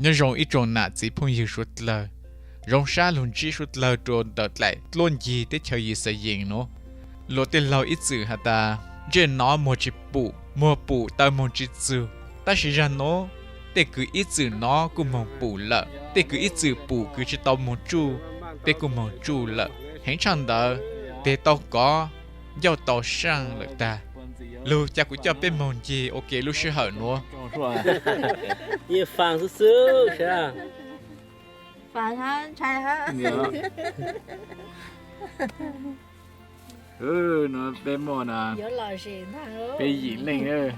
nhớ rong ít tròn nạt chỉ phong yêu suốt lờ rong xa luôn chỉ suốt lờ tròn đợt lại luôn gì để chờ gì sẽ yên nó lột tên lâu ít chữ hả ta trên nó một chỉ phụ ta một chỉ chữ ta chỉ ra nó để cứ ít chữ nó cũng một phụ lợ để cứ ít chữ phụ cứ chỉ tao một chu để cũng một chu lợ hãy chăng đó để tao có giao tao sang lợ ta lu cha cũng cho bên mòn gì ok lu sẽ hở nó như phang sứ sứ sao phang ha trai ha nó bên mòn à nhớ lời gì thằng bên gì lên ơi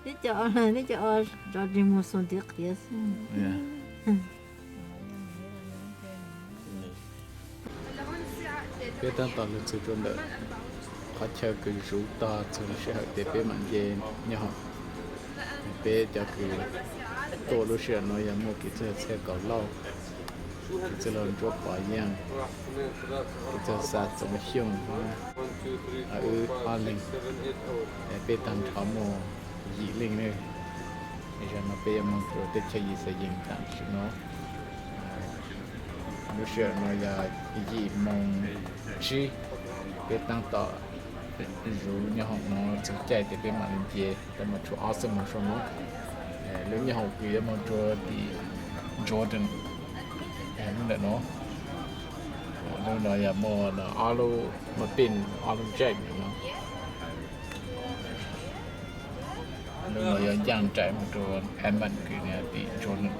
đi chợ cho đi mua son tiếc kia biết tăng tần lịch sử trong đời họ chờ cứ rủ to thường sẽ học để bé mạnh về nhà học bé cho cứ tổ lúc xưa nói là một cái xe cầu lâu cái lần cho bỏ nhang cái sát cho một hiông ở An Linh bé tăng thảo mồ dị linh này bây giờ nó bé mang pro để chơi gì sẽ dừng tạm sự nó lúc xưa nói là cái gì mong chi bé tăng tỏ dù nhà học nó thực chạy thì bé mạnh vềแต่มาชัวร์awesome มาชัวร์เนาะเรื่องnhà học thìมาชัวร์ที่ Jordan นั่นแหละเนาะเรื่องเราอย่ามัวนะอาลูมาเป็นอาลูแจ็คเนาะเรื่องเราอย่าย่างใจมาชัวร์แอนมันคือเนี่ยที่ Jordan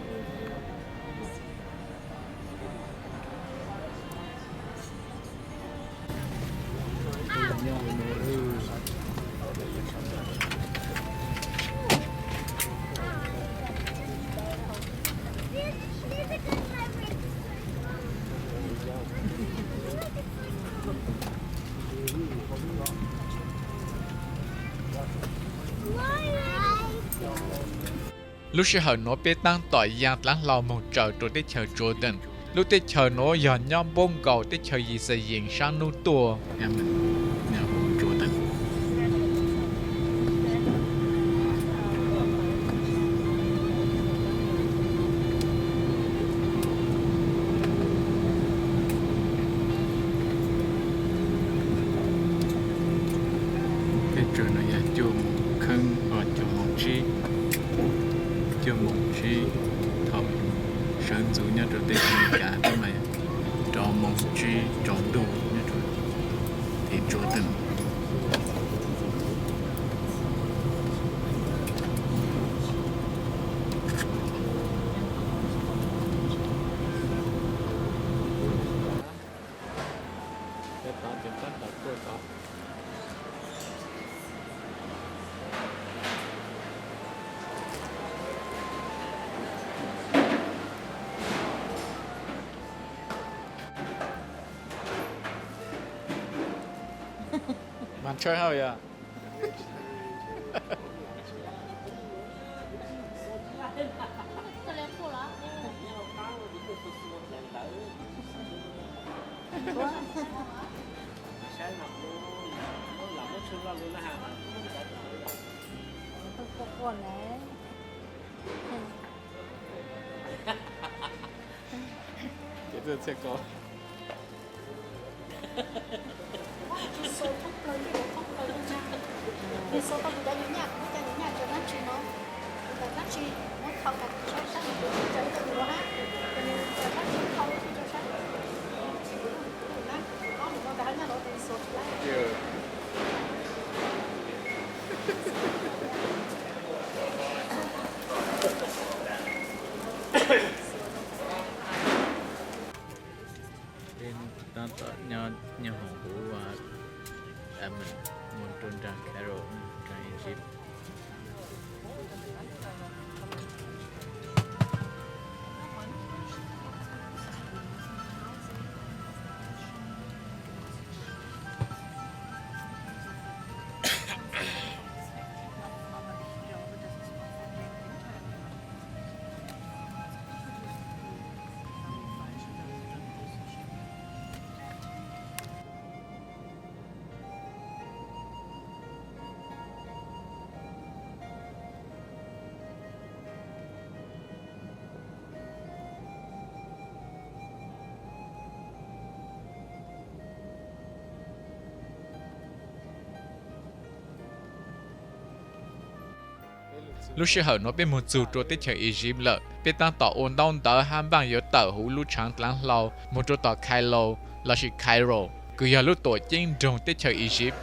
lúc sẽ hở nó bé tăng tỏi giang láng lò một trời rồi để chờ Jordan lúc để chờ nó giòn nhom bông cầu để chờ gì sẽ diễn sang nô tua em nhà hồ Jordan cái trời nó là chùm khưng ở chùm một chi chùm một chi thầm sơn dù nhau rồi để cả cái mày cho một chi cho đủ nhau rồi thì Jordan bạn chơi hơi à còn đấy cái thứ sẽ có vì số tao đã nhớ nhạc cho nó chỉ nó là chỉ nó không là cho sách cho từ đó ha cho nên là nó chỉ không cho sách chỉ có một con cái nó từ số lại bên ta tỏ nhau nhau hồng vũ và mình muốn trôn trang Carol trang Egypt lúc xưa hở nó bên một dù trôi tới chờ Egypt lợ bên tăng tỏ ôn đông tớ ham bằng yếu tờ hú lúc trắng lắng lâu một chỗ tỏ Cairo là chỉ Cairo cứ giờ lúc tổ chính rồng tới chờ Egypt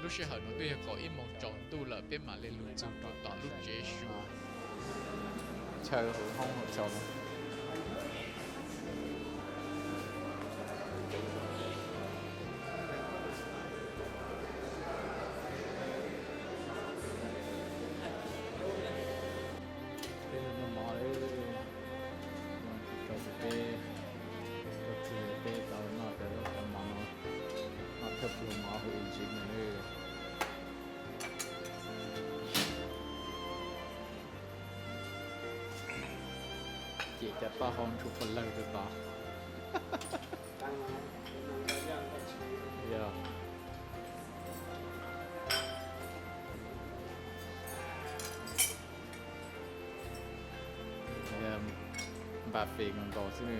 lúc xưa hở nó bây giờ có ít mong tròn tu lợ bên mà lên lúc dù trôi tỏ lúc chế xu chơi hữu không hữu chồng chịจะป้าห้องทุกคนเลยหรือเปล่าเยอะบาดเปีกมันบอกใช่ไหม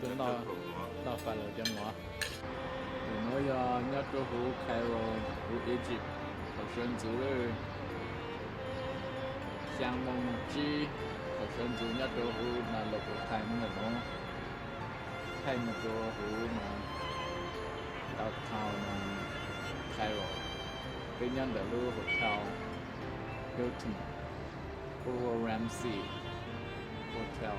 ตัวเราฟังเราจะมั้ง我要要做湖开罗湖埃及好选择了香蒙鸡好选择要做湖那路不开门的喏开门做湖呢到头呢开罗跟人的路 hotel Hilton Ramsey hotel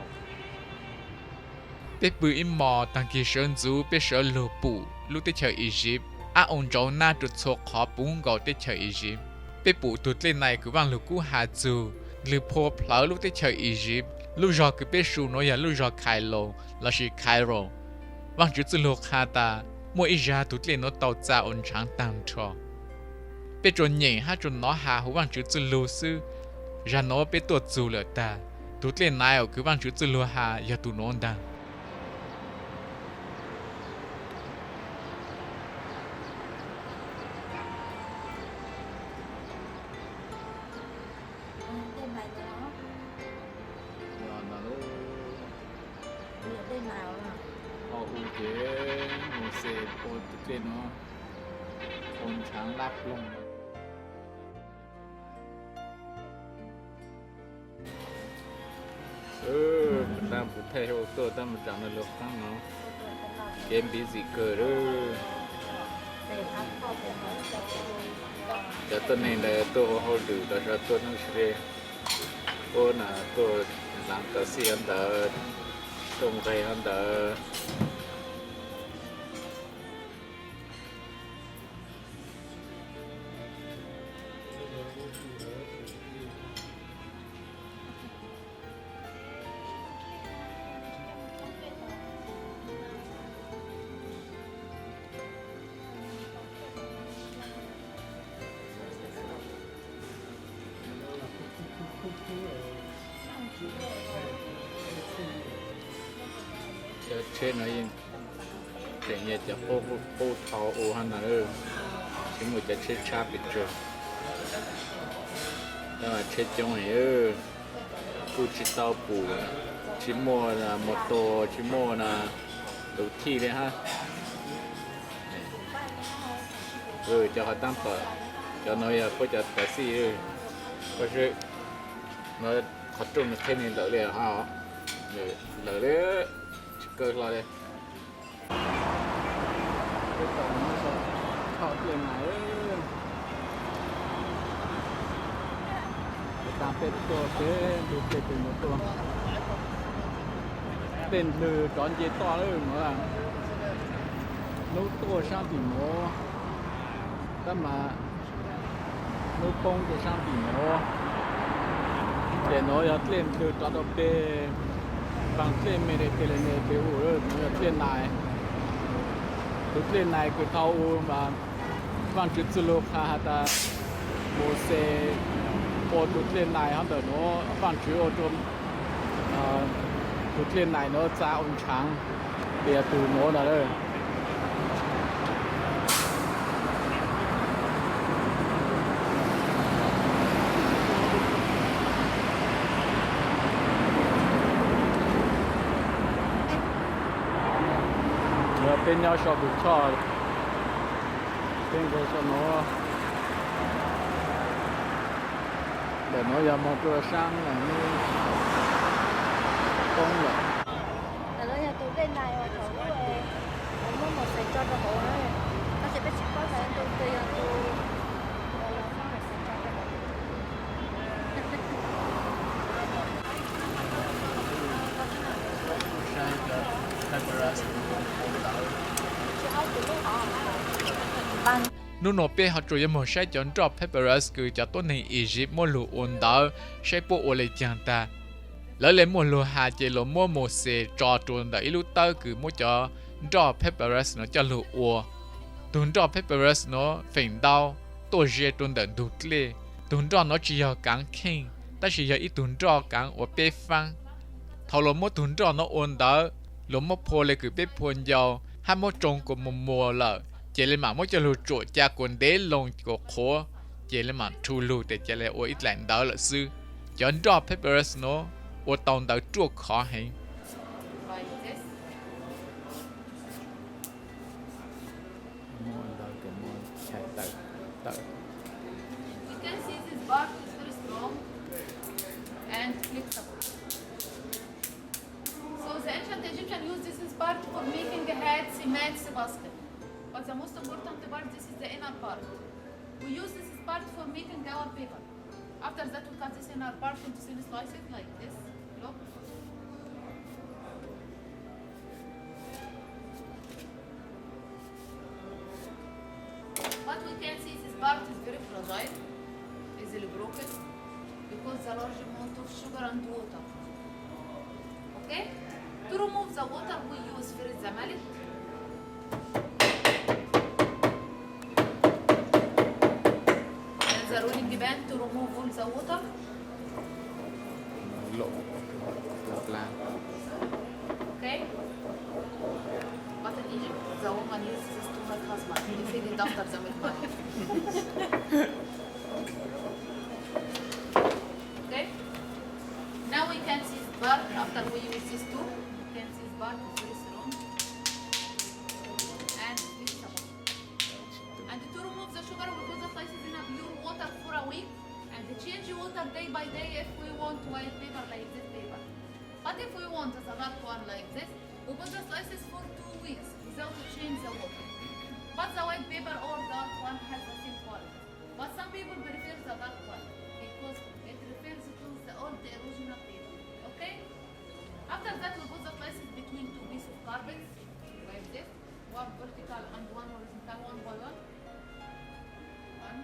bé bự im mò tăng kỳ sơn du bé sợ lù bù lúc tới chờ Egypt ông cháu na tụt số khó bún gạo tới chờ Egypt bé bự tụt lên này cứ vang lù cú hà du lù po plau lúc tới chờ Egypt lúc giờ cứ bé su nói lúc giờ Cairo là chỉ Cairo vang chữ từ lù hà ta mỗi giờ tụt lên nó tàu ra ông trắng tăng cho bé trốn nhảy ha trốn nó hà hú vang chữ từ lù sư ra nó bé tuột du lợ ta tụt lên này cứ vang chữ từ lù hà giờ tụt nó đang uake một xe po tụt lên nó con trắng lap lông mình đang phụ thay ô tô ta mình chẳng là lúc khác nó game bị gì cờ đó cho tôi này là tôi hồi được đó cho tôi nó sẽ tôi là tôi làm tờ xe ăn tờ trồng cây ăn tờ trên nó yên để nhẹ cho ô tháo ô hắn là chỉ một cái chết cháp bị trừ nhưng mà chết trong này cứ chỉ tao bù chỉ mua là một tổ chỉ mua là đầu thi đấy ha cho họ tăng tờ cho nó có cho tài xí có sự nó khó trông được thêm nên đỡ liền ha đỡ đấy cơ là đây họ tiền này tạm biệt tôi cái được tiền từ một tuần tiền từ đón giấy to đấy mà nấu to sang thì nó đó mà nấu bông thì sang thì nó để nó lên từ đó到bên bằng trên mấy cái này cái ủ rồi tiền này tụt lên này cứ thâu mà vang chút sulu ha hata một xe ô tụt lên này hắn đỡ nó vang chút ô tôm tụt lên này nó ra ôn trắng bây từ nó là đây bên nhau shop được cho bên cái cho nó để nó ra một cái sang là nó con rồi là nó nhà tôi bên này ở chỗ về ông muốn một sợi cho nó bộ đấy nó sẽ biết chỉ có cái tôi tiền tôi Papyrus nô nộp pe họ chủ yếu một sai chọn drop Papyrus cứ cho tốt này Egypt mua lụa ôn đảo sai bộ ô lệ chẳng ta lỡ lên mua lụa hà chỉ lụa mua một xe trò trộn đợi lúc tới cứ mua cho drop Papyrus nó cho lụa ua tuần drop Papyrus nó phèn đau tổ dễ tuần đợi đủ lệ tuần drop nó chỉ có cán khen ta chỉ có ít tuần drop cán ở pe phăng thầu lụa mua tuần drop nó ôn đảo lụa mua phô lệ cứ pe phun dầu hai mua trồng của một mùa lợ chỉ lên mà mỗi cho lụt chuột cha quần đế lông của khó chỉ lên mà thu lụt để chỉ lên ít lạnh đó là sư chọn drop Papyrus nó ở tàu đó chuột khó hành You can see this bark is very strong and flexible. So the ancient Egyptians used this part for making hats, mats, baskets. But the most important part, this is the inner part. We use this part for making our paper. After that, we cut this inner part into thin slices like this. Look. But we can see this part is very fragile, easily broken, because the large amount of sugar and water. Okay? To remove the water, we use first the mallet. The rolling band to remove all the water. Okay? But in Egypt, the woman uses this to her husband. They feed it after the milk. Okay? Now we can see this bark after we use this too. You can see this bark is very strong and flexible. And to remove the sugar, we put the slices in a pure water for a week and change water day by day if we want white paper like this paper. But if we want a dark one like this, we put the slices for 2 weeks without change the water. But the white paper or dark one has the same quality. But some people prefer the dark one because it refers to the old original paper. Okay? After that, we put the slices between 2 pieces of carpets like this, one vertical and one horizontal, one by one. One.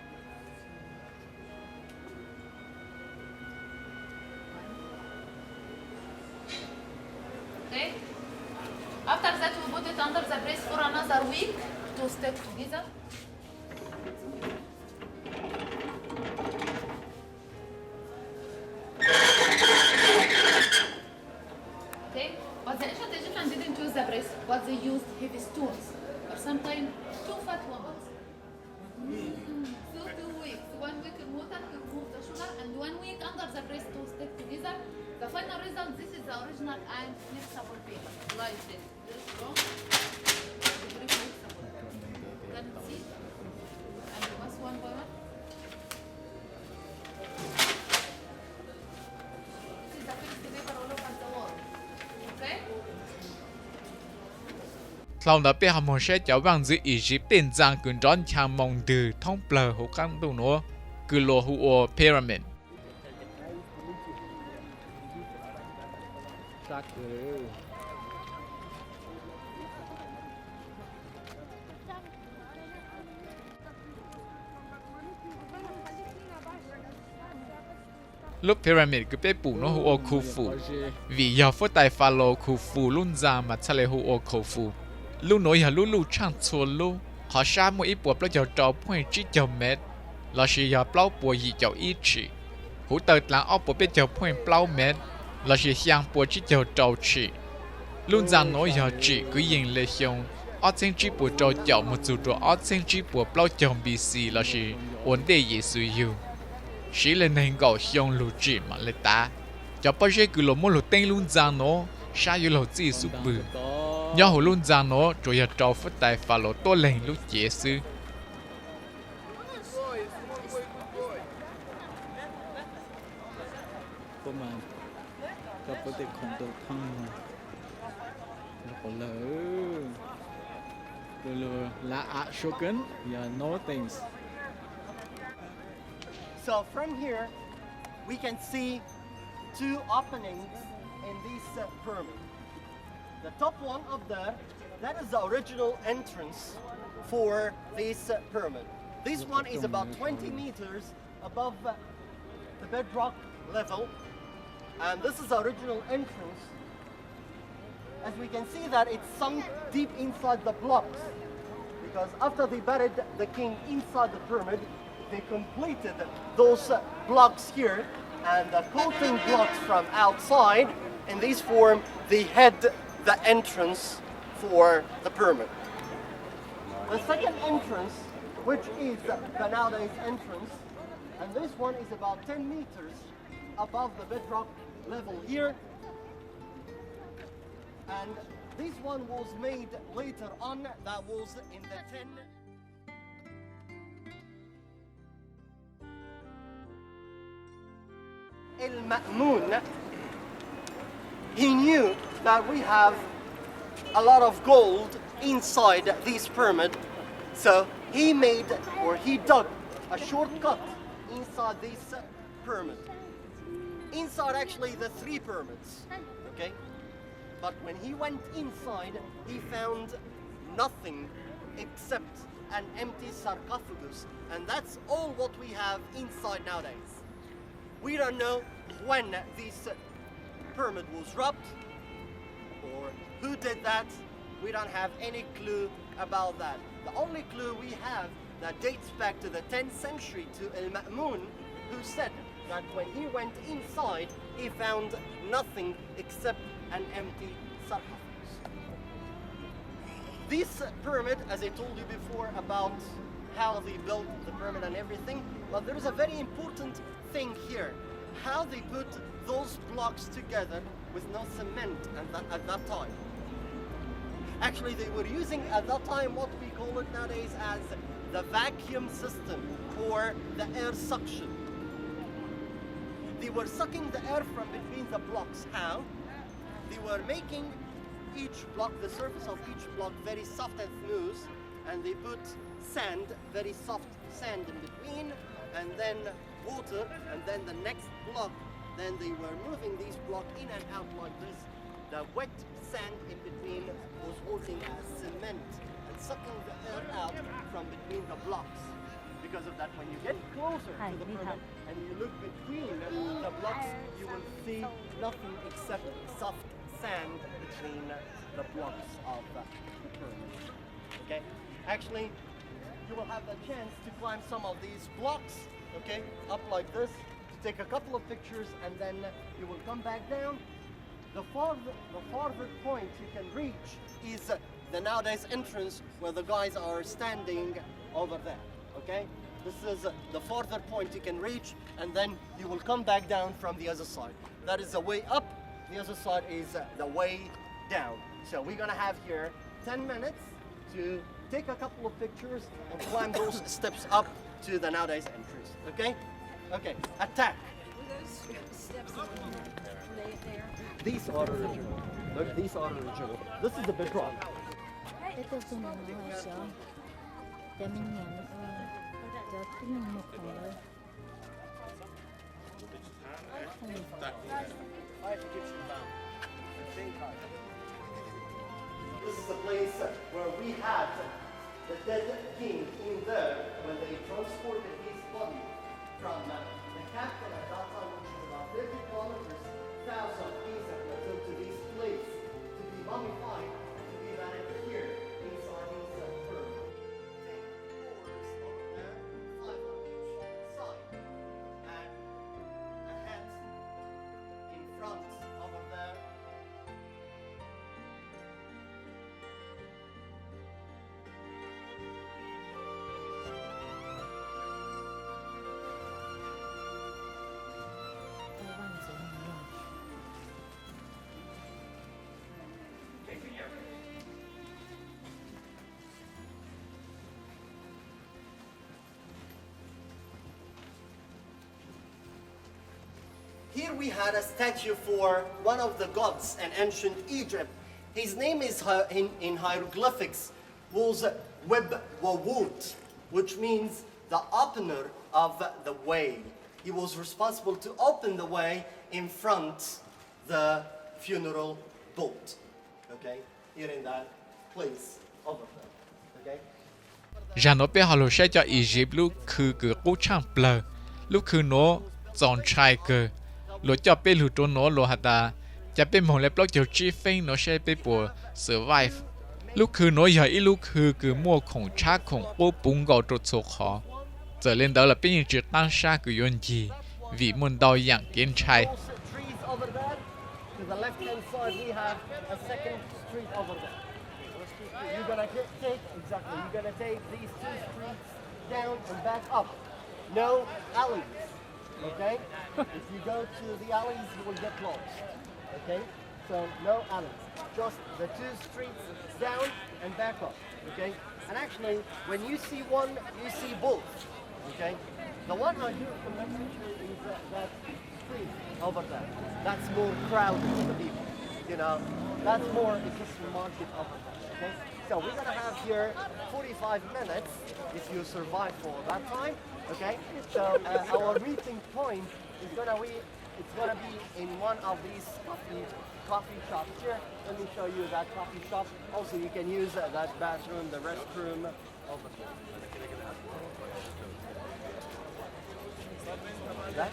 Okay? After that, we put it under the press for another week to stick together. Okay? But the ancient Egyptians didn't use the press, but they used heavy stones or sometimes 2 fat women. So 2 weeks, 1 week in water to remove the sugar and 1 week under the press to stick together. The final result, this is the original and flexible paper, like this. Very strong, very flexible. You can see, and you must one by one. This is the fixed paper all over the world. Okay? Sau đó pe hàm một sẽ cháu vàng giữ Egypt tên giang cứ đón chàng mong từ thông bờ hồ căng tụ nó cứ lô hùa pyramid lúc pyramid cứ pe bù nó Khufu vì giờ phốt tài Pharaoh Khufu luôn ra mà cha lệ Khufu Lu nói là lu chang chua lu. Họ xa một ít bộ bao giờ trâu point chỉ cho mét. Là chỉ giờ bao bộ gì cho ít chỉ. Hữu tờ là ở bộ bây giờ point bao mét. Là chỉ sang bộ chỉ cho trâu chỉ. Luôn rằng nói giờ chỉ cứ yên lệ xong. Ở trên chỉ bộ trâu chậu một chút rồi ở trên chỉ bộ bao chồng BC là chỉ ổn định gì sử dụng. Chỉ là nên gọi xong lưu chỉ mà lấy ta. Cho bao giờ cứ lo mua lo tên luôn rằng nó. Sao yêu lo gì sụp bự. Nhớ hồ luôn rằng nó rồi giờ trâu phút tài phá lo to lên lúc chế sư. Cô mà có bữa tiệc không được thăng nó có lỡ là at shogun yeah no things. So from here, we can see two openings in this pyramid. The top one up there, that is the original entrance for this pyramid. This one is about 20 meters above the bedrock level, and this is the original entrance. As we can see that it's sunk deep inside the blocks, because after they buried the king inside the pyramid, they completed those blocks here, and the coating blocks from outside, in this form, they had the entrance for the pyramid. The second entrance, which is the nowadays entrance, and this one is about 10 meters above the bedrock level here. And this one was made later on, that was in the 10. Al-Ma'mun, he knew that we have a lot of gold inside this pyramid, so he made, or he dug a shortcut inside this pyramid. Inside actually the three pyramids, okay? But when he went inside, he found nothing except an empty sarcophagus, and that's all what we have inside nowadays. We don't know when this pyramid was robbed or who did that. We don't have any clue about that. The only clue we have that dates back to the 10th century to Al-Ma'mun, who said that when he went inside, he found nothing except an empty sarcophagus. This pyramid, as I told you before about how they built the pyramid and everything, but there is a very important thing here. How they put those blocks together with no cement at that time. Actually, they were using at that time what we call it nowadays as the vacuum system or the air suction. They were sucking the air from between the blocks. How? They were making each block, the surface of each block, very soft and smooth, and they put sand, very soft sand in between, and then water, and then the next block, then they were moving these blocks in and out like this. The wet sand in between was working as cement and sucking the air out from between the blocks. Because of that, when you get closer to the pyramid and you look between the blocks, you will see nothing except soft sand between the blocks of the pyramid. Okay? Actually, you will have the chance to climb some of these blocks, okay, up like this, to take a couple of pictures, and then you will come back down. The farther point you can reach is the nowadays entrance where the guys are standing over there, okay? This is the farther point you can reach, and then you will come back down from the other side. That is the way up, the other side is the way down. So we're gonna have here 10 minutes to take a couple of pictures and climb those steps up to the nowadays entrance, okay? Okay, attack. These are original. Look, these are original. This is the bedrock. Ito sa mga siya. Dami niya. Dati ng mukha. This is the place where we had the dead king in there when they transported his body from the capital at that time, which is about 30 kilometers south of Giza, to this place to be mummified, to be buried here. here we had a statue for one of the gods in ancient Egypt. His name is in hieroglyphics was Web Wawut, which means the opener of the way. He was responsible to open the way in front the funeral boat. Okay, here in that place over there. Okay. Ra nó bé họ lô sẽ cho Egypt lúc cứ cố chăng plờ lúc cứ nó chọn trai cơ lúc cho bé lúc trốn nó lo hạt ta cho bé mong lấy block cho chi phim nó sẽ bé bộ survive lúc cứ nó giờ ít lúc cứ mua khổng cha khổng cố bung gạo trộn số khó giờ lên đó là bé những chuyện tăng xa cứ yon gì vì muốn đào dạng kiến trai. To the left-hand side, we have a second street over there. You're gonna take these two streets down and back up. No alleys, okay? If you go to the alleys, you will get lost, okay? So no alleys, just the two streets down and back up, okay? And actually, when you see one, you see both, okay? The one I do from that picture is that street over there. That's more crowded with the people, you know. That's more Egyptian market over there, okay? So we're gonna have here 45 minutes if you survive for that time, okay? So our meeting point is gonna be in one of these coffee shops here. Let me show you that coffee shop. Also, you can use that bathroom, the restroom over there. Right?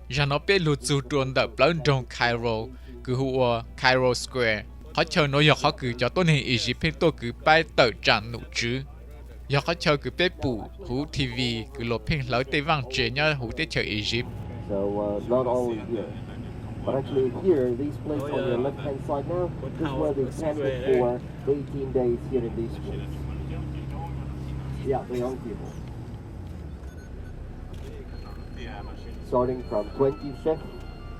Ra nó bé lụt dù truồn đập lớn trong Cairo cứ hùa Cairo Square họ chờ nó giờ họ cứ cho tôn hình Egypt tôi cứ bay tờ trạng nụ chứ giờ họ chờ cứ bé bù hú TV cứ lột phim lỡ tây vang chế nhá hú tây chờ Egypt. So not all here, but actually here, these places on your left-hand side now, this is where they camped for 18 days here in these schools. Yeah, the young people. Starting from 25th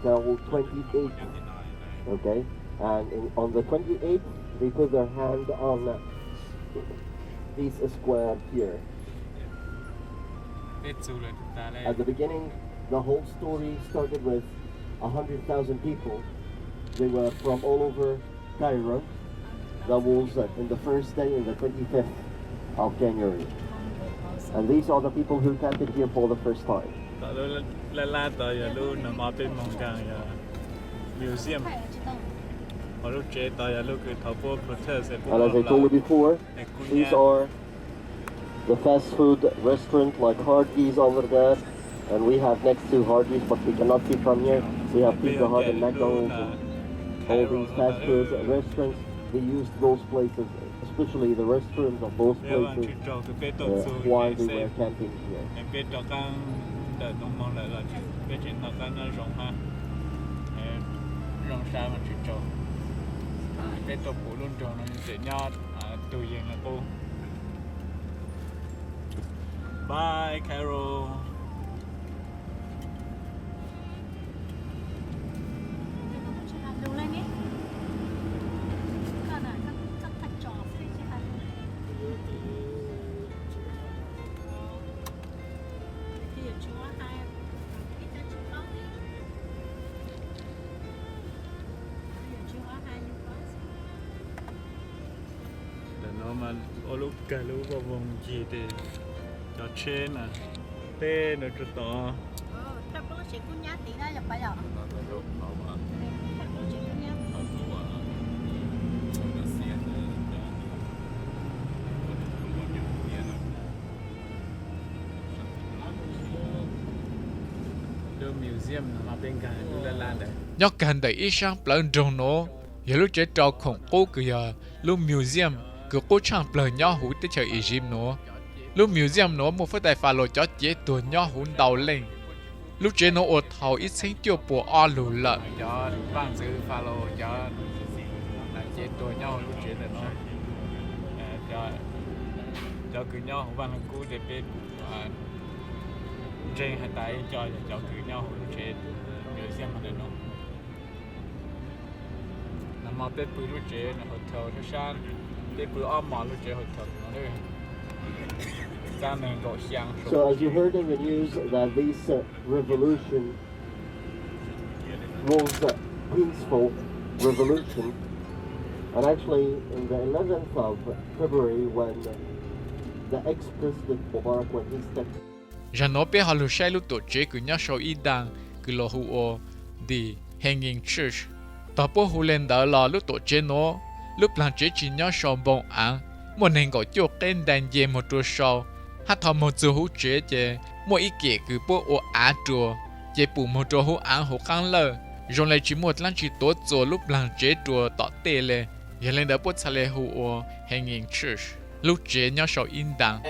till 28th, okay? And on the 28th, they put their hand on this square here. At the beginning, the whole story started with 100,000 people. They were from all over Cairo. That was in the first day, in the 25th of January. And these are the people who camped here for the first time. Museum. And as I told you before, these are the fast food restaurant like Hardee's over there. And we have next to Hardee's, but we cannot see from here. We have Pizza Hut and McDonald's and all these fast food restaurants. They used those places, especially the restrooms of those places, while they were camping here. Bye, Carol. Mà ô lúc cả lũ vào vùng gì thì cho trên à tê nó cho to museum mà bên cạnh là lan đấy nhóc gần đấy ít sang lớn trong nó giờ lúc chế trâu khổng cố cứ giờ lúc museum cứ cố chẳng bờ nhỏ hú tới chờ Egypt nó lúc museum nó một phút đại pha lô cho chế tuổi nhỏ hú đầu lên lúc chế nó ở thầu ít sinh tiêu bộ o lù lợn cho vang giữ pha lô cho chế tuổi nhỏ lúc chế là nó cho cứ nhỏ hú vang cú để biết trên hay tại cho cử nhau hồi chế nhớ xem mà nó nằm mà bé bự lúc chế nó hotel cho sang bé bự ôm mà lúc chế hotel nó đấy ra mình gọi sang So as you heard in the news that this revolution was a peaceful revolution, and actually in the 11th of February when the ex-president Mubarak, when he stepped giờ nó bé họ lúc sai lúc tổ chế cứ nhau sau ít đăng cứ lo hu o the hanging church tao bố hu lên đó là lúc tổ chế nó lúc làm chế chỉ nhau sau bông ăn một nền gọi cho tên đàn dê một chỗ sau hát thọ một chỗ hú chế chế một ý kiến cứ bố o á chùa chế bù một chỗ hú ăn hú căng lơ rồi lại chỉ một lần chỉ tốt chỗ lúc làm chế chùa tỏ tê lệ giờ lên đó bố xài lệ hu o hanging church lúc chế nhau sau in đăng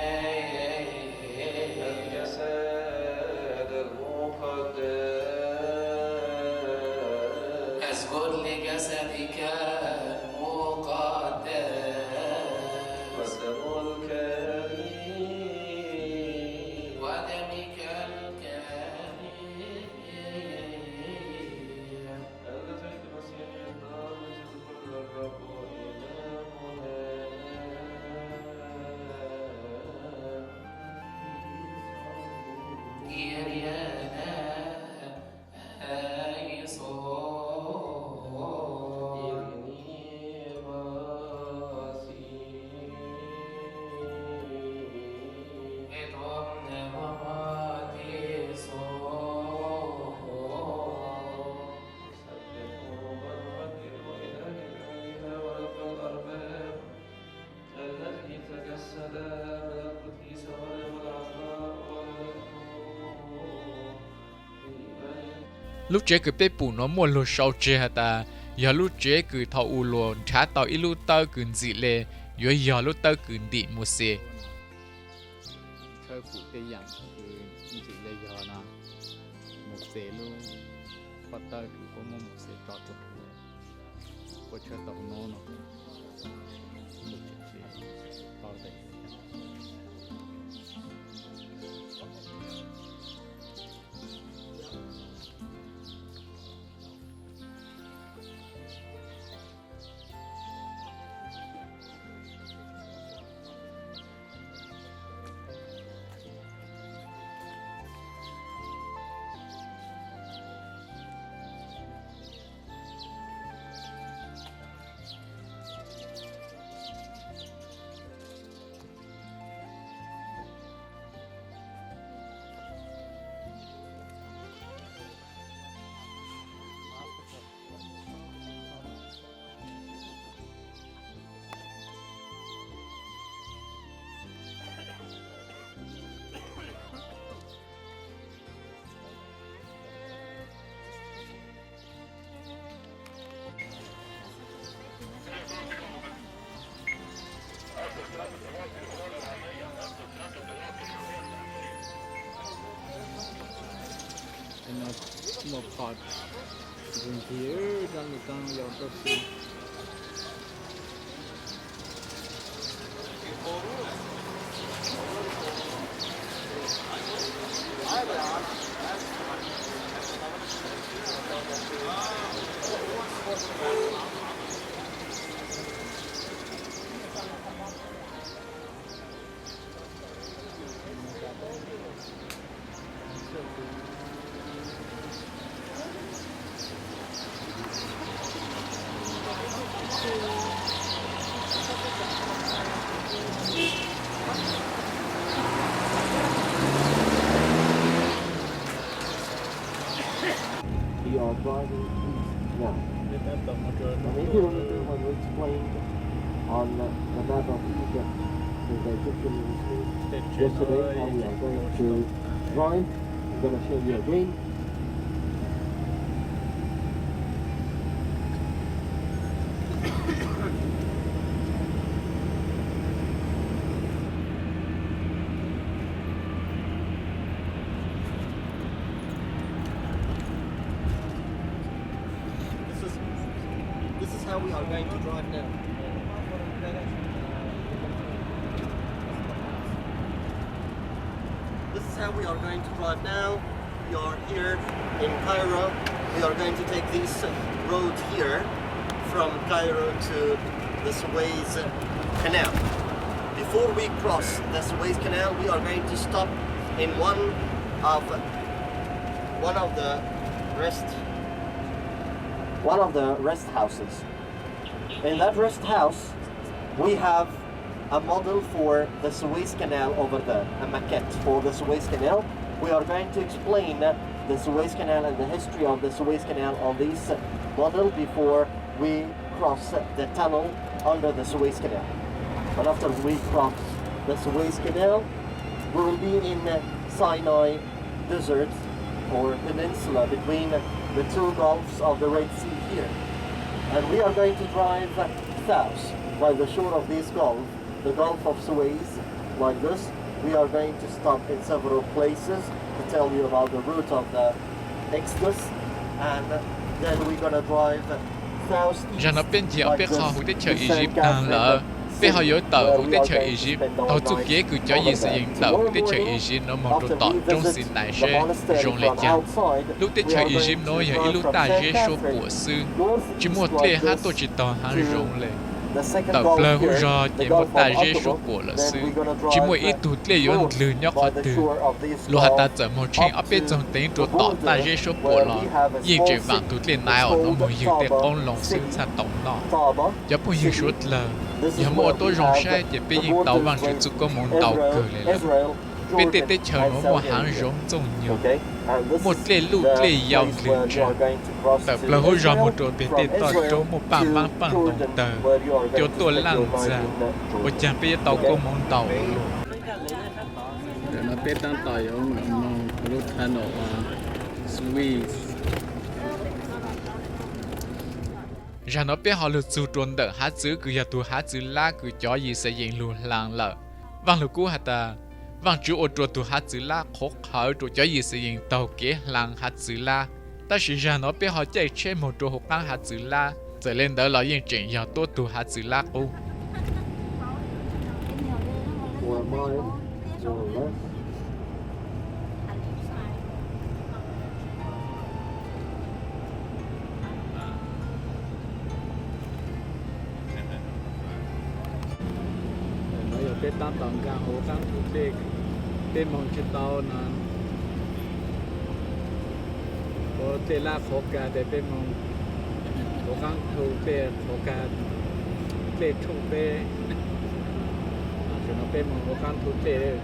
lúc chế cứ bé bù nó mua lô sau chế hả ta giờ lúc chế cứ thọ u lô trả tàu ít lúc tao cứ gì lệ giờ lúc tao cứ đi mua xe khơi phụ tây dạngคือจริงๆเลยยอนะหมกเสลูปัตตาคือก็มกเสจอดจุดเลยก็เชื่อตรงโน้นหมกเสเป่าได้ một khói rừng phía đang người ta dọn cho xin We are driving east now. And if you remember when we explained on the map of Egypt, the Egyptian history, yesterday how we are going to drive, I'm going to show you again. This is how we are going to drive now. This is how we are going to drive now. We are here in Cairo. We are going to take this road here from Cairo to the Suez canal. Before we cross the Suez canal, we are going to stop in one of the rest houses. In that rest house, we have a model for the Suez Canal over there, a maquette for the Suez Canal. We are going to explain the Suez Canal and the history of the Suez Canal on this model before we cross the tunnel under the Suez Canal. But after we cross the Suez Canal, we will be in Sinai desert or peninsula between the two gulfs of the Red Sea here. And we are going to drive south by the shore of this gulf, the Gulf of Suez, like this. We are going to stop in several places to tell you about the route of the Exodus, and then we're going to drive southeast Giờ nó bên dẻo like bên họ this hữu để chờ to Egypt St. đang lỡ Catherine bên họ City, yếu tàu where hữu we để are chờ going to Egypt spend all tàu chụp night ghế cứ cho over gì sử there. dụng tàu hữu để chờ Tomorrow Egypt nó một morning, đồ tỏ after we trong visit sinai the sẽ monastery rong lệ from chăng outside, lúc để we chờ are going Egypt to nó giờ drive lúc from ta St. dễ số Catherine của sư chỉ northeast một like lệ hát this tôi chỉ tàu hàng to rong lệ the second tàu gulf plơ hữu here, do the chỉ một Gulf ta of dễ số Aqaba. của là Then sư we're gonna chỉ một drive ít tụt lệ yếu north lừa nhóc by họ the từ shore of this lúc họ ta gulf chở một trên up ở bên to trong tính the trụ tỏ ta border dễ số của where là we have a yên small chỉ vàng tụt lệ nào nó một hiệu tệ con lòng sư sa tổng nọ Taba giờ bây giờ suốt là This is giờ where mua tôi we rong have xe chỉ the bây giờ tàu borders vàng chỉ with chụp có một tàu cờ lại là Israel, bên tê Jordan, tê chờ and nó một Saudi hàng Arabia. rong trông nhiều Okay, and this một is lệ lụ the lệ giàu place lửa where you chờ are going to cross tập to là hỗ trợ một Israel, chỗ bên from tê tàu Israel trông một to bằng bằng đồng Jordan, tờ where you are kiểu going to tôi spend lăng your night ra in một Jordan. chàng bây giờ tàu có món tàu luôn nó biết đang tỏi ông mong lúc thanh ở Suez giờ nó biết họ lựa chọn tuần đợi hát chữ cứ giờ tu hát chữ lá cứ cho gì sẽ diễn luôn làng lợ vang lục cú hả ta vang chú ô tô tu hát chữ lá khó khởi tu cho gì sẽ diễn tàu kế làng hát chữ lá ta chỉ giờ nó biết họ chạy trên một chỗ học làng hát chữ lá trở lên đó là những chuyện giờ tôi tu hát chữ lá ô One mile to the left. nó giờ biết đang tỏng càng hồ càng thuộc lệ bên mong trên tàu nó có tê la khó cả để bên mong hồ càng thuộc lệ khó cả lệ thuộc lệ cho nó bên mong hồ càng thuộc lệ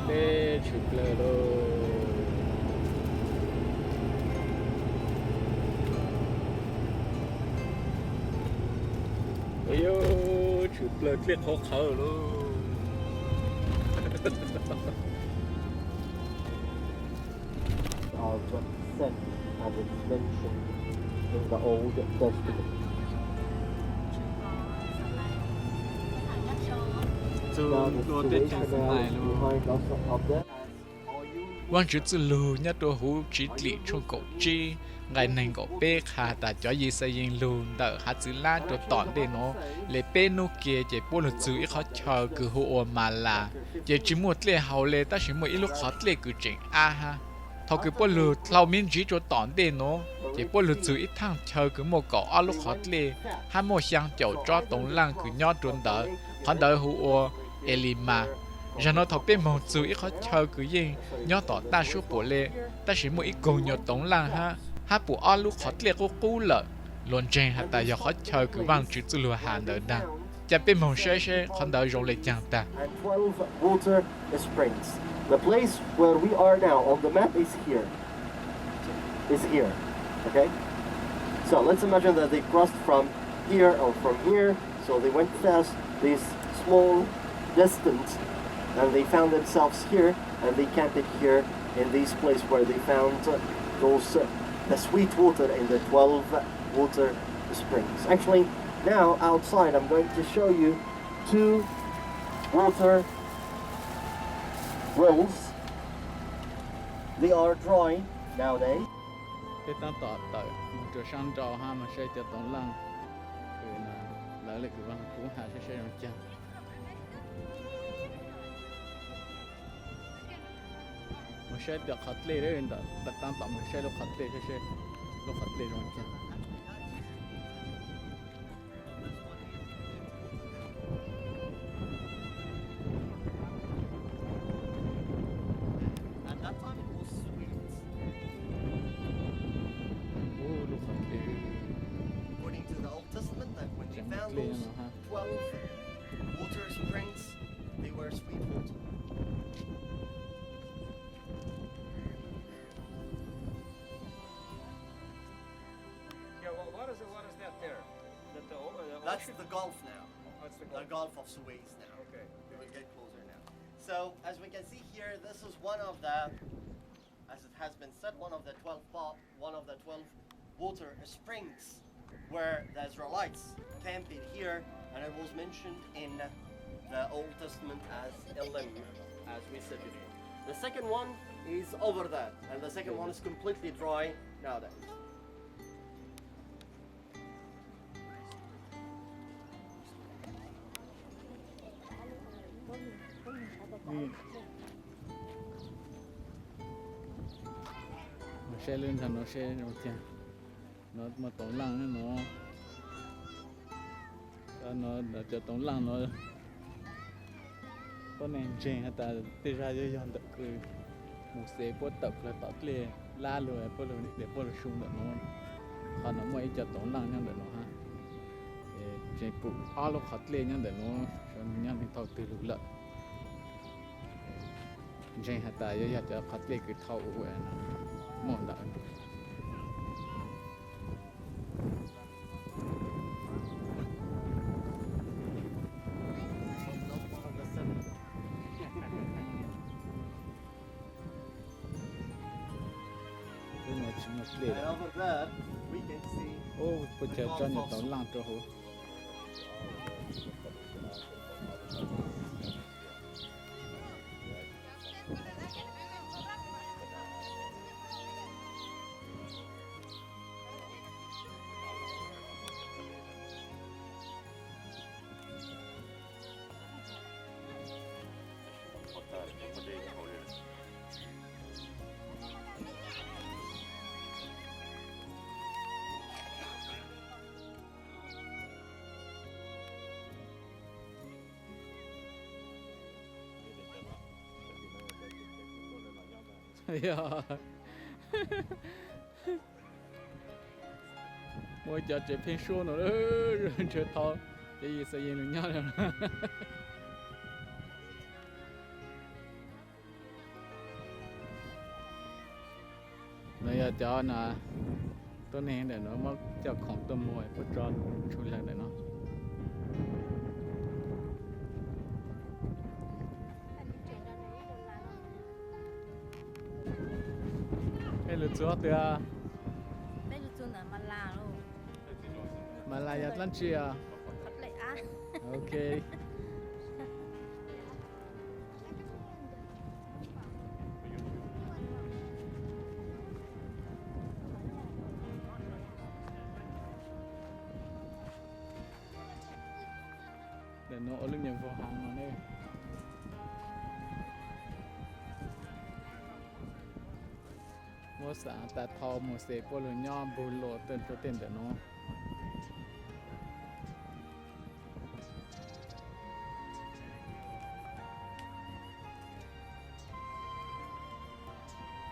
tê chụp lờ đồ ôi yo chụp lờ click khó khở luôn Are sent as it's mentioned in the Old Testament. Now the Suez Canal is behind us up there. quan chữ chữ lù nhất đồ hú chỉ lì trong cổ chi ngày này cổ bê khá ta cho gì xây dựng lù đỡ hát chữ lá đồ tỏn để nó lấy bê nô kia chỉ bố lù chữ ít khó chờ cứ hú mà là chỉ một lệ hậu lệ ta chỉ một ít lúc khó lệ cứ chỉnh a ha thọ cứ bố lù lau miên chỉ cho tỏn để nó chỉ bố lù chữ ít thằng chờ cứ một cỏ a lúc khó lệ hai một sang chậu cho tổng lăng cứ nhót trốn đỡ khó đỡ hú elima giờ nó thọ bên một chữ ít khó chờ cứ gì nhớ tỏ ta số bộ lệ ta chỉ một ít cùng nhớ tổng làng ha bộ ở lúc khó lệ có cú lợ luôn trên hạt ta giờ khó chờ cứ vang chữ chữ lùa hàng đỡ đa chả bên một xe khó đỡ rong lệ chẳng ta And 12 water springs. The place where we are now on the map is here. Is here. Okay? So let's imagine that they crossed from here or from here. So they went past this small distance and they found themselves here and they camped here in this place where they found those the sweet water in the 12 water springs. Actually, now outside I'm going to show you 2 water wells. They are dry nowadays. cái ta tọt tới cho sang trò ha mà sẽ cho tổng lăng rồi là lại lịch văn cũng hạ sẽ làm chân mà sẽ được khát lê đấy đó đặt tam tạm mà sẽ lúc khát lê sẽ lúc khát lê làm chân Those 12 water springs, they were sweet water. Yeah, well, what is that there? That's the Gulf now. That's the The Gulf of Suez now. Okay. We will get closer now. So, as we can see here, this is one of the, as it has been said, one of the 12 water springs where the Israelites camped here, and it was mentioned in the Old Testament as Elim, as we said before. The second one is over that, and the second one is completely dry nowadays. mà sẽ lên thành nó sẽ nó chân nó mà tổng lăng nó cho tổng lăng nó có nên trên hay ta đi ra cho dọn tập cứ một xe bớt tập là tập lên la rồi bớt rồi để bớt rồi sung được nó còn nó mới cho tổng lăng nhân được nó ha trên phụ ao lúc khát lên nhân được nó cho nhân thì thâu từ lục lợn trên hay ta cho khát lên cứ thâu vậy nó mòn đợi And over there, we can see. ô bây giờ cho nhà tổng lăng cho hổ yeah. Mỗi giờ chỉ phim show nữa rồi chơi thao cái gì sẽ yên nhau rồi bây giờ cho nè tôi nên để nó mất cho khổng tâm mồi của tròn chui lại để nó cái lượt gió từ Bây giờ tôi là Mala luôn. Malaya Atlantia Thật lệ á. ok để nó lưng nhập vào hàng nó đây mua xã ta thò một xe qua lưng nhau bù lộ tên cho tên để nó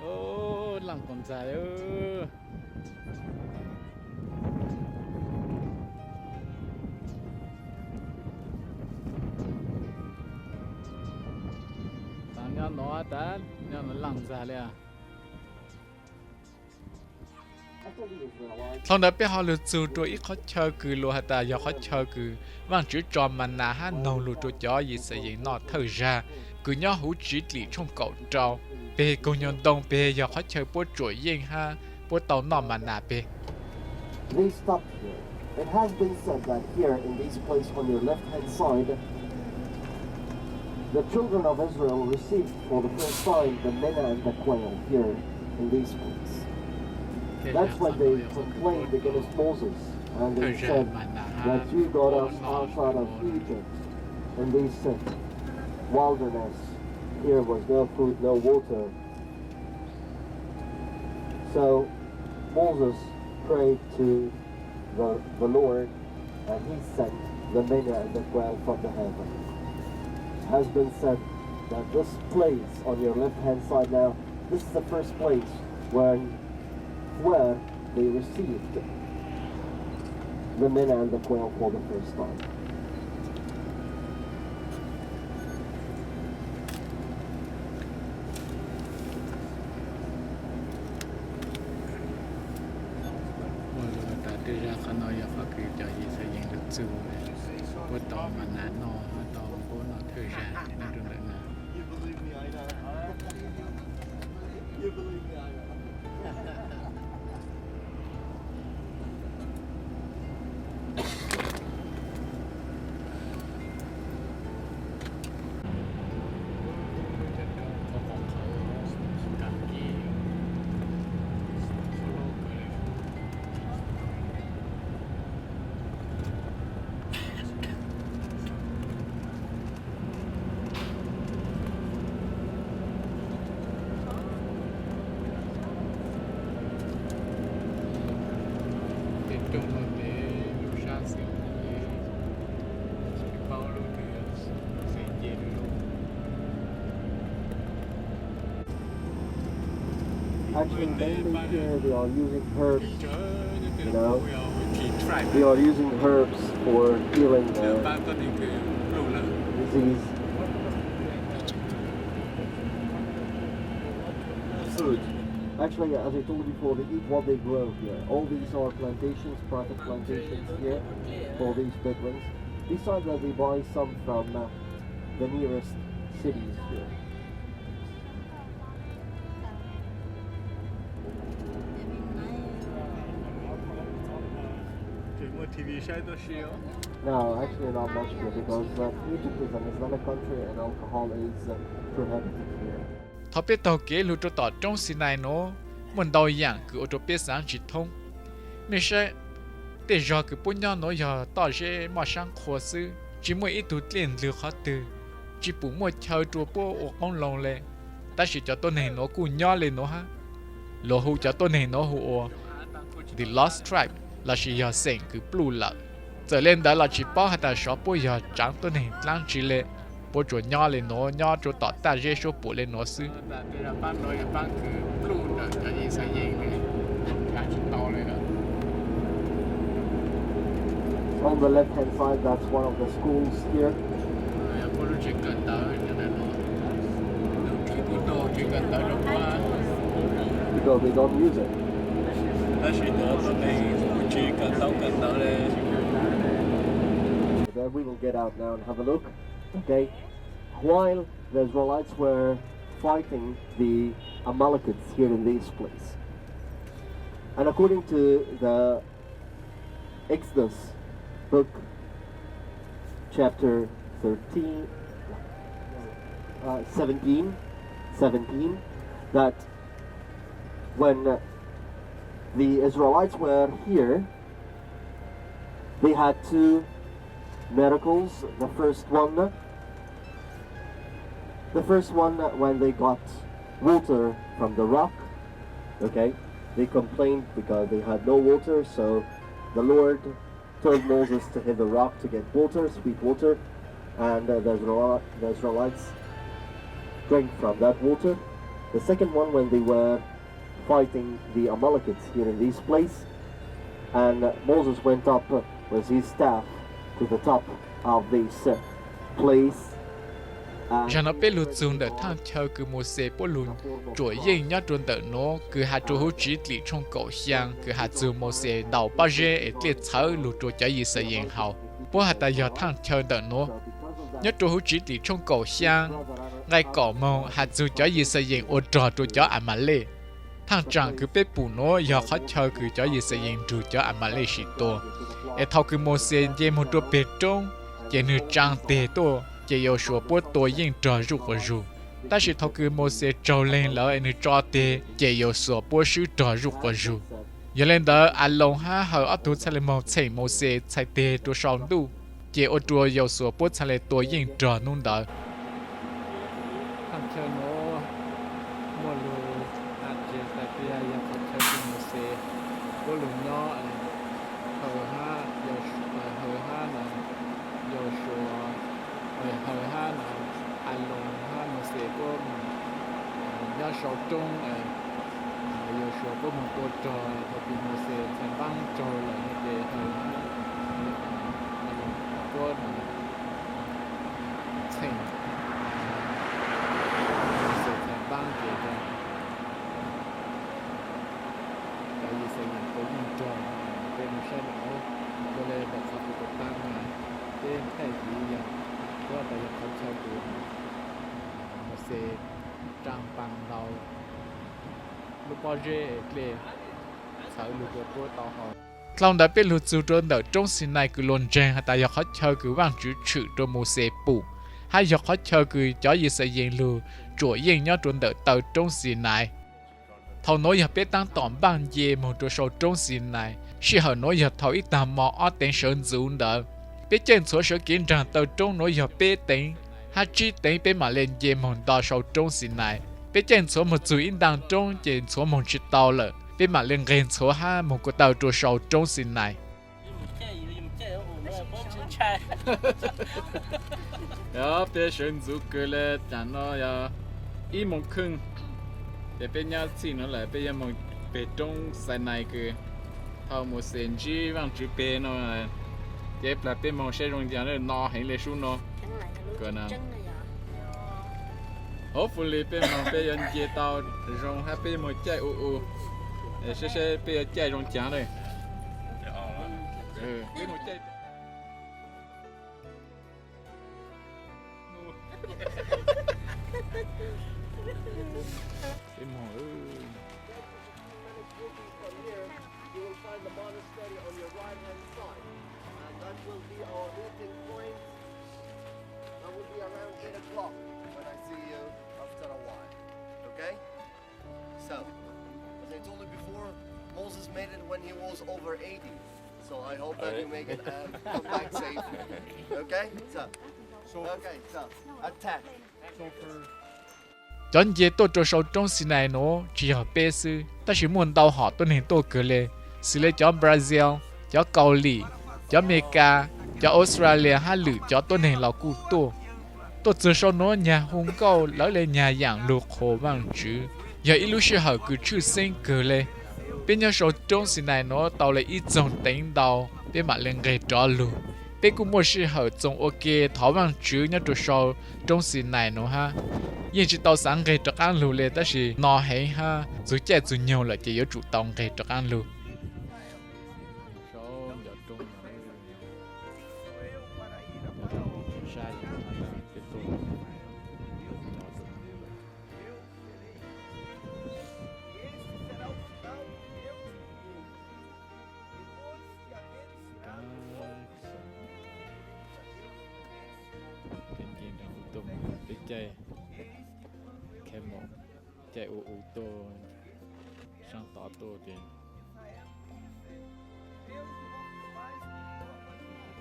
ô làm còn dài ơ tao nhớ nó đã nhớ nó làm dàiเลยà thằng đó bé họ lựa chọn cho ít khó chơi cứ lùa hạt ta giờ khó chơi cứ vang chữ tròn mà nà ha nông lựa chọn cho gì sẽ gì nọ thở ra cứ nhớ hú chỉ lì trong cậu trâu bê công nhân đông bê giờ khó chơi bố chuỗi yên ha bố tàu nọ mà nà bê. They stopped here. It has been said that here in this place on your left-hand side, the children of Israel received for the first time the manna and the quail here in this place. That's when they complained against Moses, and they said that you got us outside of Egypt in this wilderness. Here was no food, no water. So Moses prayed to the Lord, and he sent the manna and the quail from the heaven. It has been said that this place on your left-hand side now, this is the first place where they received the manna and the quail for the first time. Đưa ra canal ya phát kỳ cho Yixlayees được chữ bố tàu mà nã nọ tàu bố nó thời gian nên được nữa nè. You believe me, I know. You believe me, I know. Actually, mainly here they are using herbs, you know. They are using herbs for healing disease. Food. Actually, as I told you before, they eat what they grow here. All these are plantations, private plantations here for these Bedouins. Besides that, they buy some from the nearest cities here. No, actually not much here because Egypt is an Islamic country and alcohol is prohibited here. Thọ biết tàu kế lưu cho tỏ trong sinai nó muốn đào dạng cứ ô tô biết sáng chỉ thông mình sẽ để giờ cứ bốn nhau nó giờ tỏ sẽ mà sang khó sư chỉ mỗi ít tụt liền lừa khó từ chỉ bù mỗi chờ chùa bố ở con lòng lên ta chỉ cho tôi này nó cũng nhau lên nó ha lỗ hú cho tôi này nó hú the lost tribe là chỉ giờ sinh cứ blue lợ giờ lên đó là chỉ bao hạt shop bố giờ trắng tôi này lang chỉ lệ bố chuột nhau lên nó nhau chuột tọt ta dễ số bố lên nó xứ On the left hand side, that's one of the schools here. Because they don't use it. Then we will get out now and have a look. Okay. While the Israelites were fighting the Amalekites here in this place, and according to the Exodus book, chapter 17, that when the Israelites were here, they had two miracles. The first one when they got water from the rock, okay, they complained because they had no water, so the Lord told Moses to hit the rock to get water, sweet water, and the Israelites drank from that water. The second one when they were fighting the Amalekites here in this place, and Moses went up with his staff to the top of this place. Cho nó biết lụt dùng để thang theo cứ một xe bố lùn chuỗi yên nhá chuẩn đỡ nó cứ hạt chuỗi hỗ trí lì trong cổ xiang cứ hạt dùng một xe đầu ba dê để liệt thở lụt chuỗi cho Yixlayees hào bố hạt ta giờ thang theo đỡ nó nhớ trôi hữu chỉ thì trong cổ sang ngay cổ màu hạt dù cho Yixayees ô trò trôi cho à mà lê thằng chàng cứ bé bù nó giờ khó chơi cứ cho Yixayees trôi cho à mà lê xịt to để thâu cứ mua xe dễ một đôi bê trong dễ nửa trang tê to dễ yêu số bố tôi yên trò rụt và rụt ta chỉ thâu cứ mua xe trâu lên lỡ nửa trò tê dễ yêu số bố sư trò rụt và rụt giờ lên đó anh long ha hở ở tủ xe một chạy mua xe chạy tê tôi sòng đủ dễ ô trò yêu số bố chạy tôi yên trò nung đó thằng chơi nó mua lù ăn chơi tại bây giờ thằng chơi cùng một xe có lù nhỏ hở ha là yêu số hở ha là anh long ha một xe có nhỏ sầu trung yêu số có một cô trò có bị một xe thành băng trò là như thế hở có thành băng kể ra tại vì xây dựng có những tròn bên một xe đảo cho nên là khắp một cái băng này cái thay vì vậy có tại vì không chơi được một xe trang băng đầu lúc bao giờ kể sợ lúc của tàu họ lòng đã biết lụt dù trôn ở trong sinai cứ luôn trang hay tại họ chơi cứ vang chữ chữ trong một xe bù hay giờ họ chơi cứ cho Yixayees lù chuỗi yên nhớ trốn đợi tàu trong sinai thầu nói giờ biết tăng tỏm bằng dê một chỗ sâu trong sinai khi họ nói giờ thầu ít tạm mò ở tên sơn dũng đỡ biết trên số sự kiến rằng tàu trong nói giờ biết tính hay chỉ tính biết mà lên dê một tàu sâu trong sinai biết trên số một chuỗi in đang trong trên số một chiếc tàu lợ biết mà lên gần số hai một cái tàu chỗ sâu trong sinai đó bây giờ dù cứ là chẳng nó ya ít một khung để bây giờ xin nó lại bây giờ một bê trong sinai cứ thao một sen chỉ vang chữ bê nó để là bây một xe rong giang nó hay là xuống nó cái nào hopefully bây giờ chế tàu rong hay bây một chạy để sẽ bây giờ chạy rong giang đây bây một chạy From here, you will find the monastery on your right-hand side, and that will be our meeting point. That will be around 10 o'clock when I see you after a while. Okay? So, as I told you before, Moses made it when he was over 80. So I hope that you make it and come back safe. Okay? So attack. chọn dễ tôi cho sâu trong sinai nó chỉ ở bê sư ta chỉ muốn đào họ tôi nên tôi cứ lệ xử lý cho Brazil cho Cao Lì cho America cho Australia hay lử cho tôi nên là cụ tôi chỉ sau nó nhà hùng cao lỡ lên nhà dạng lục hồ bằng chữ giờ ít lúc sẽ họ cứ chữ sinh cứ lệ bên nhau sâu trong sinai nó tàu lại ít dòng đánh đầu bên mặt lên gây trò lù bên cũng một sự họ trong uake tháo bằng chữ nhớ trụ sâu trong sinai nó ha nhưng chỉ tàu sáng gây trật ăn lù lên ta chỉ nó hay ha dù chạy dù nhiều là chỉ có chủ tông gây trật ăn lù chạy kèm một chạy ô tô sang tỏ tô thì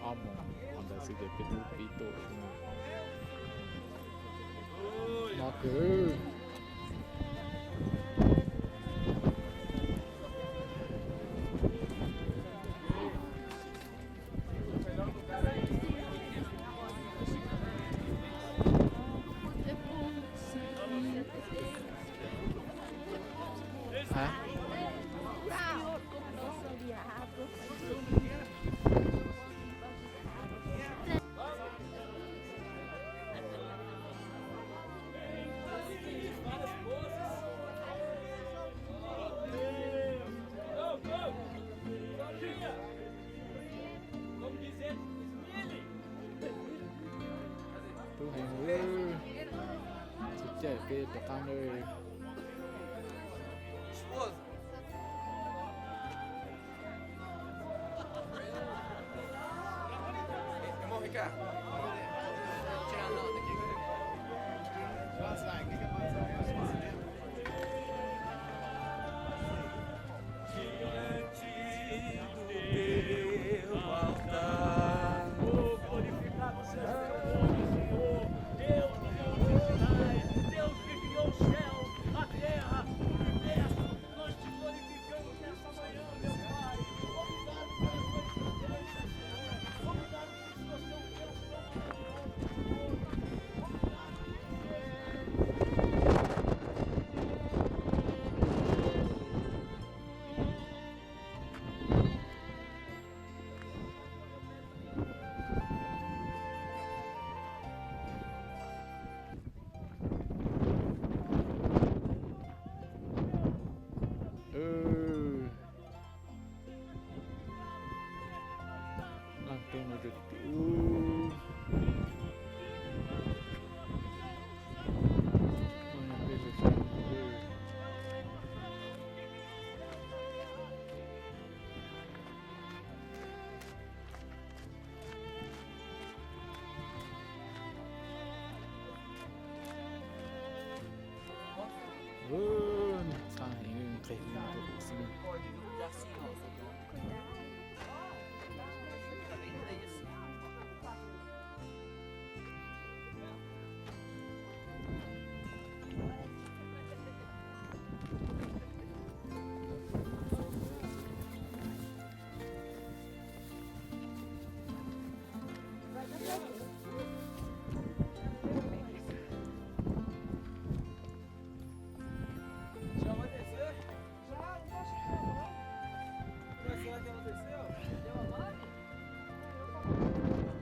ôm một còn là sự việc bên bị tổ nó cứ cái tao cam đây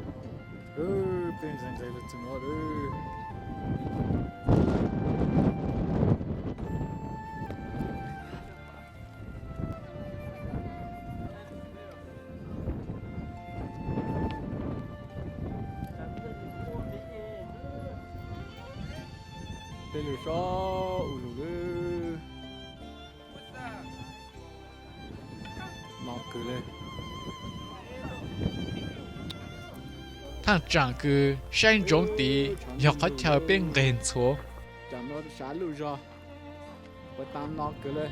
langsung ada pensa em sair de sonora. Pelo só o lugar. Nó cứ lên. 他长个山中地要好条边人错， Cho nó xả lưu ra. Và tam nó cứ lên.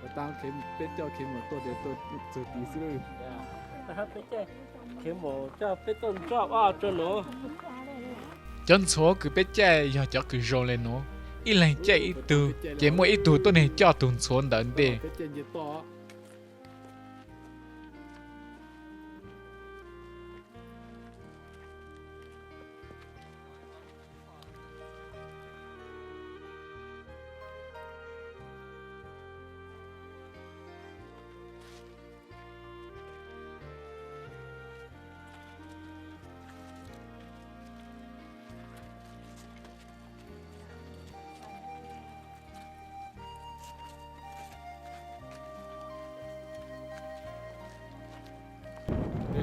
Và tam khi biết cho khi mà tôi để tôi tự tí sư. Khi một cho biết tôn cho cho nó chân số cứ biết chạy要叫个肉lên nó, ít lần chạy ít tu, chỉ mỗi ít tu tôi này cho tuần số đến đi. Cái chân gì to.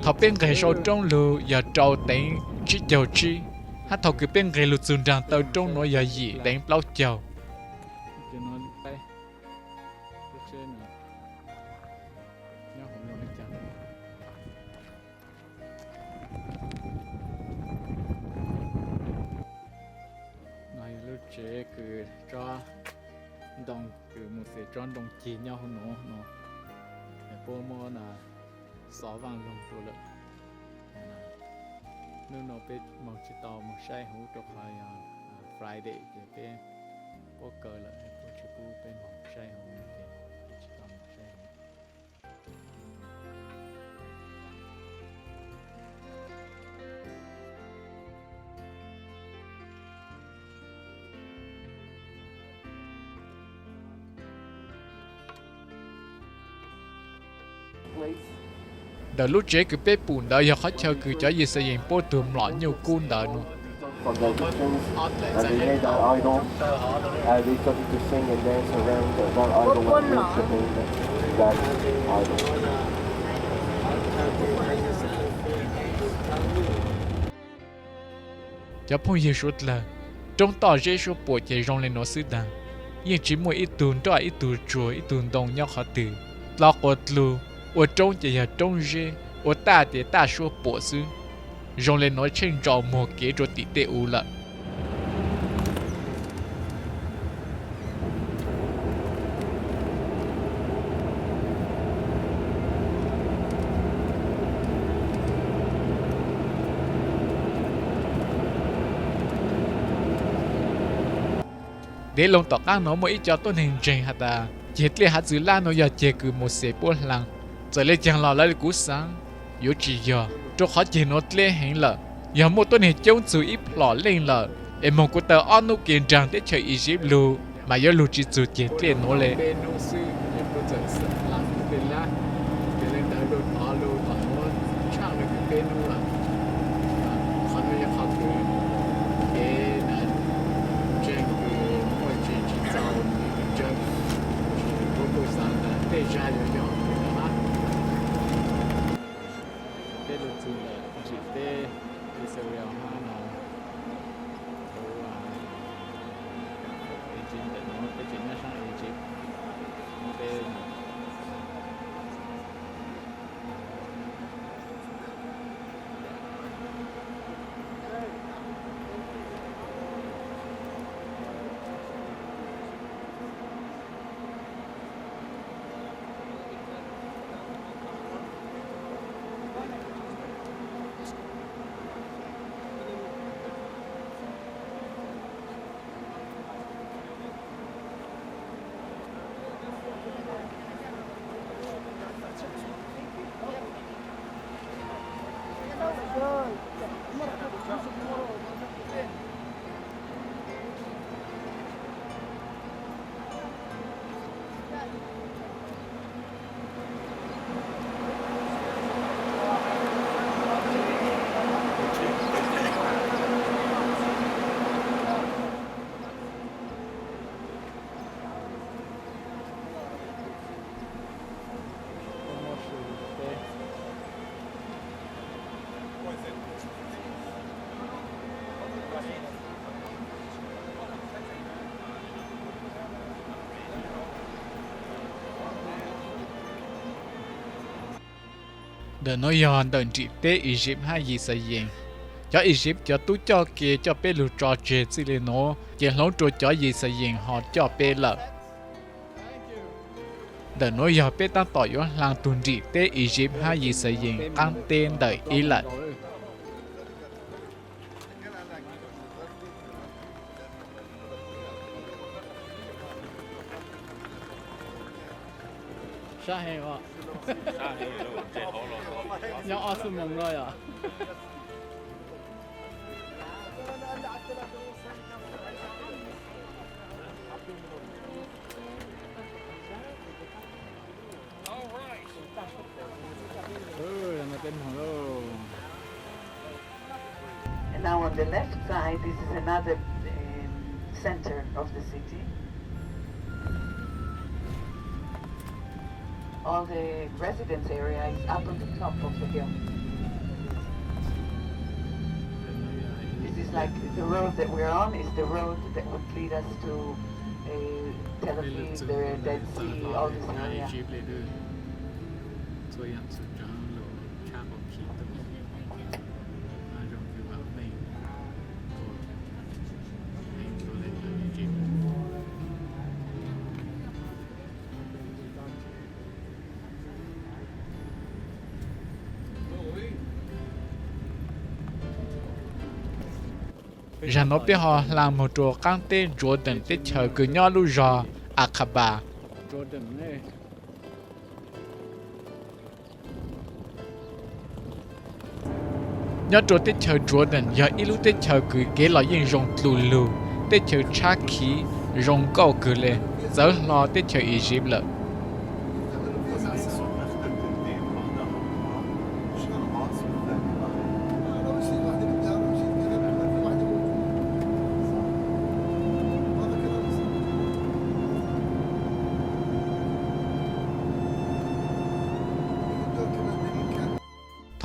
Thọ bên người sâu trong lù giờ trâu đánh chỉ dầu chi, hát thọ cứ bên người lù dùn đàn tàu trong nó giờ gì đánh bao dầu. Cho nó bay. Cái trên này. Nhá không nó chặt. Này lúc chế cứ cho đồng cứ một sẽ cho đồng chỉ nhau nó để bố mô là xóa vàng lồngตัวเลยนู่นเราเป็นมองจิตต่อมองใช้หูตัวคอยFriday จะเป็นพวกเกิดเลยพวกชิบูเป็นมองใช้หูนี่เป็นจิตต่อมองใช้หู Đợt lúc chế cứ bếp bùn đó giờ khó chờ cứ cho gì sẽ dành bố tùm lọ nhiều cun đó nữa. From the Egyptians, and they made that idol. They started to sing and dance around that idol and worshiping that idol. cho phong yêu suốt là trong tỏ dễ số bộ chạy rong lên nó sư đàn nhưng chỉ mỗi ít tuần đó ít tuần chùa ít tuần đồng nhau họ từ lo cột lù ở trong chạy ở trong dễ ở ta để ta số bộ sư rong lên nói trên trò một kế rồi tỉ tệ u lợ để lồng tọt ăn nó mỗi cho tôi hình trình hạt à chết liệt hạt dữ la nó giờ chế cứ một xe bốn lăng giờ lấy chẳng lò lại cú sáng yếu chỉ giờ cho khó chế nó lên hình lợ giờ một tôi này chống chịu ít lò lên lợ em mong cô tờ ăn nó kiện rằng để chơi Egypt lu mà giờ lu chỉ chịu chết lên nó lên đợt nó yòn đợt trị tế Egypt hay gì xảy ra cho Egypt cho tú cho kia cho bé lù trò chơi xí lên nó chỉ lâu trò cho gì xảy ra họ cho bé lợ đợt nó yòn bé ta tỏ yếu làng tuần trị tế Egypt hay gì xảy ra ăn tên đợi ý lợ sao hay vậy有20蚊呀。And now on the left side, this is another center of the city. All the residence area is up on the top of the hill. This is like the road that we're on is the road that would lead us to Tel Aviv, the Dead Sea, all this area. ra nó biết họ làm một chỗ căng tên Jordan tết chờ cứ nhỏ lu rò Aqaba nhớ chỗ tết chờ Jordan giờ ít lúc tết chờ cứ ghé lại yên rong lù tết chờ Chaki rong cao cứ lên giờ lo tết chờ Egypt lợ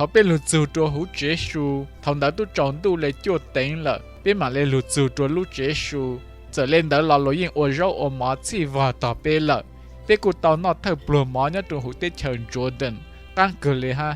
thọ bên lụt dù trò hú chế su thằng đã tu tròn tu lấy chua tên lợ bên mà lên lụt dù trốn lụt chế su trở lên đó là lối yên ô rau ô má chỉ vào tỏ bê lợ bê cụ tàu nó thở bùa má nhá trốn hụt tết chờ Jordan căng cờ lệ ha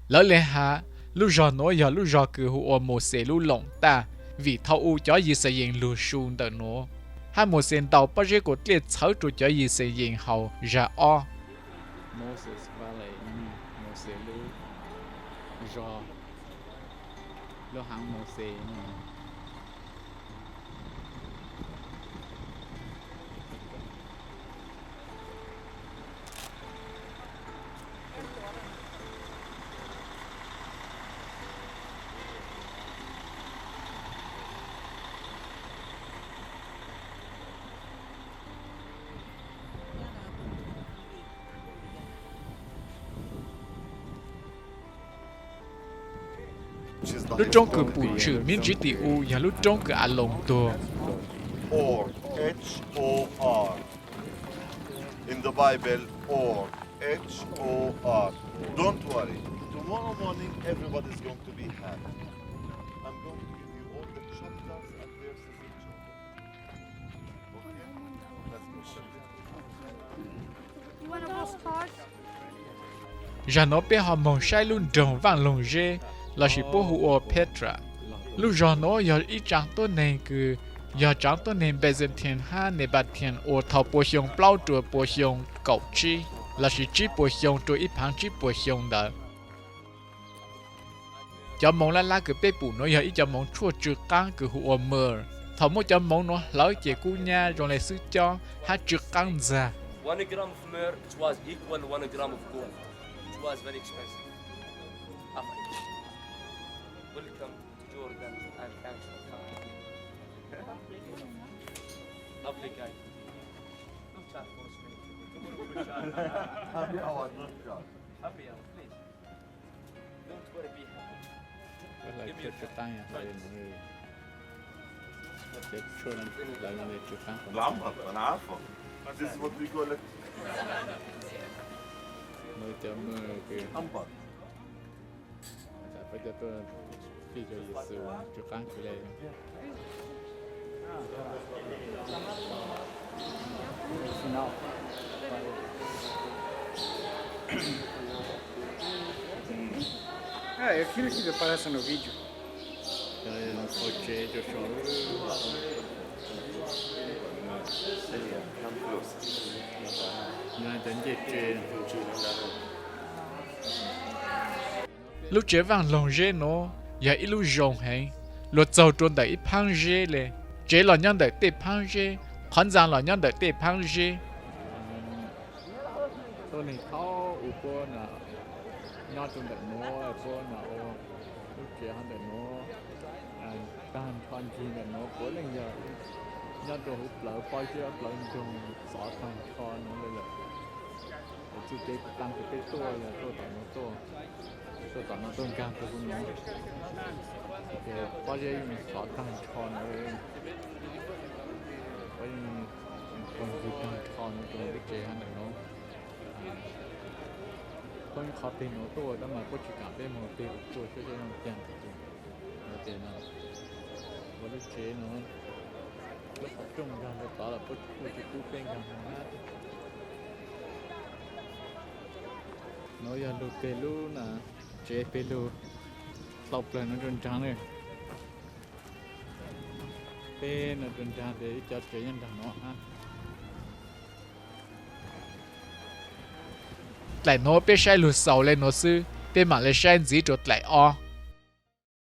lỡ lẽ ha lúc giờ nói giờ lúc giờ cứ hùa một xe lúc lỏng ta vì thâu u cho gì sẽ hiện lúc xuống đợt nó hai một xe tàu bắt rễ của tiệt sáu trụ cho gì sẽ hiện hậu ra o Moses Valley một xe lúc giờ lúc hàng một xe lúc trong cửa bù trừ miếng chỉ tỷ u và lúc trong cửa à lồng tua or H-O-R. In the Bible, or H-O-R. Don't worry. Tomorrow morning, everybody's going to be happy. I'm going to give you all the chapters and verses in chapter. Okay? Let's go. You want to go start? ra nó bé họ mong sai luôn trồng vàng lồng dê là chỉ bố hùa Petra lúc ra nó giờ ít trắng tốt này cứ giờ trắng tốt này bây giờ thiên ha này bát thiên ô thảo bổ sung bao trùa bổ sung cầu chi là chỉ bổ sung trùa ít phẳng chỉ bổ sung đó cho mong là cứ bé bù nó giờ ít cho mong chua chữ căng cứ hùa mờ thảo mỗi cho mong nó lỡ chỉ cú nha rồi lại xứ cho hát chữ căng ra 1 gram of myrrh, it was equal 1 gram of gold. It was very expensive. Welcome to Jordan and thanks for coming. Lovely guy. No chat for Spain. Happy hour, not chat. Happy hour, please. Don't worry, be happy. Give me your tay à, để cho nên là người chụp phim. العنبر أنا عارفه. This is what we call it. Mới cho mưa kìa. عنبر. Phải cho tôi khi cho Giêsu chụp phim cái này. É aquilo que aparece no vídeo. Não pode ter lúc chế vàng lồng dê nó giờ ít lúc rồng hay lúc giàu trôn đẩy ít phăng dê lệ chế là nhân đẩy tê phăng dê khoản giang là nhân đẩy tê phăng dê tôi này tháo u bơ nè nhát trong đợt nó bơ nè ô lúc chế hắn đợt nó tan thon chi đợt nó của lên giờ nhát trong hút lỡ coi chứ lỡ trong xỏ tan thon nó lên là chú tế tăng cái tua là tôi tao nó tua tôi tao nó tôn càng tôi cũng nói thì coi chứ xỏ tan thon nó coi còn gì tan thon nó trong lúc chế hắn đợt nó con khó tìm nó tôi đó mà có chỉ cảm thấy một tiêu tôi sẽ làm tiền nó tiền nào với lúc chế nó lúc tập trung ra nó tỏ là tôi chỉ cứu bên càng hết nó giờ lúc tê lu nè chế tê lu tập lại nó trơn trắng này tê nó trơn trắng để cho chế nhân thằng nó ha lại nó bé sai lụt sầu lên nó sư bé mà lại sai gì trột lại o